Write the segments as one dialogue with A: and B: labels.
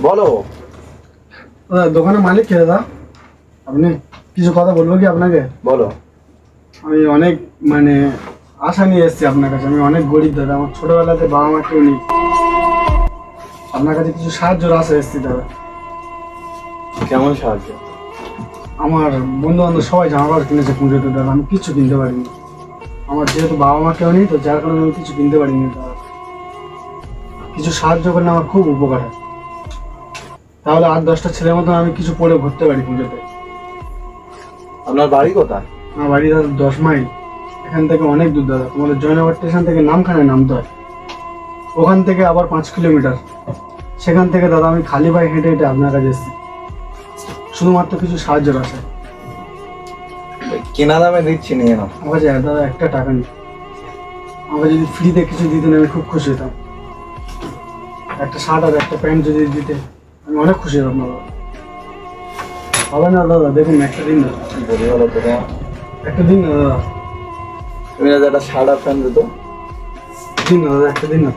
A: বলো।
B: দোকানের মালিক কে দাদা? আপনি কিছু কথা বলবো কি আপনাকে?
A: বলো।
B: আমি অনেক আশা নিয়ে এসেছি আপনার কাছে। আমি অনেক গরিব দাদা, আমার ছোটবেলাতে বাবা মা কেউ নেই। আপনার কাছে কিছু সাহায্যের আশা এসেছি দাদা।
A: কেমন সাহায্য?
B: আমার বন্ধু বান্ধব সবাই জামা কাপড় কিনেছে পুজোতে দাদা, আমি কিছু কিনতে পারিনি। আমার যেহেতু বাবা মা কেউ নেই, তো যার কারণে আমি কিছু কিনতে পারিনি দাদা। কিছু সাহায্য করলে আমার খুব উপকার হয়, তাহলে 8-10টা ছেলের মতন আমি কিছু পরে ঘুরতে পারি পুজোতে।
A: আপনার বাড়ি কোথায়?
B: আমার বাড়ি দাদা 10 মাইল। এখান থেকে অনেক দূর দাদা, তোমাদের জয়নগর স্টেশন থেকে নামখানায় নামতে হয়, ওখান থেকে আবার 5 কিলোমিটার। সেখান থেকে দাদা আমি খালি পায়ে হেঁটে হেঁটে আপনার কাছে এসেছি শুধুমাত্র কিছু সাহায্যের আশায়।
A: কেনা দামে দিচ্ছি, নিয়ে নাও।
B: আমার কাছে দাদা একটা টাকা নেই, আমাকে যদি ফ্রিতে কিছু দিতেন আমি খুব খুশি হতাম। একটা শার্ট আর একটা প্যান্ট যদি দিতে আমি অনেক খুশি হতাম দাদা। হবে না দাদা? দেখুন একটা দিন দাদা,
A: বলি বলো তো,
B: একটা দিন না দাদা,
A: তুমি যদি একটা শার্ট আর প্যান্ট দিত।
B: দিন না দাদা, একটা দিন না।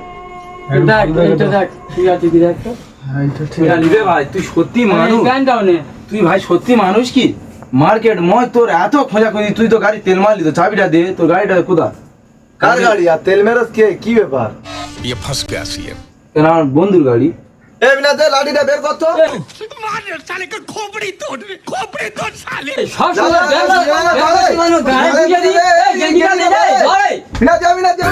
C: ঠিক আছে, দিদা একটা।
B: হ্যাঁ, এটা ঠিক
D: এটা
B: আছে।
D: নিবে ভাই, তুই সত্যি মানুষ।
C: প্যান্টটাও নে।
D: তুই ভাই সত্যি মানুষ কি? মার্কেট মই তোর এত খোঁজাখুঁজি, তুই তো গাড়ি তেল মারলি, তো চাবিটা দে, তোর গাড়িটা কোথা?
A: কার গাড়ি আর তেল মেরাজ কে? কি ব্যাপার?
E: ये फंस गया सीएम।
D: কেন আমার বন্ধুর গাড়ি।
A: এই বিনাতে লাঠিটা বের করতো।
C: সব সময় গাড়ি পুজো দিয়ে
A: বিনাতে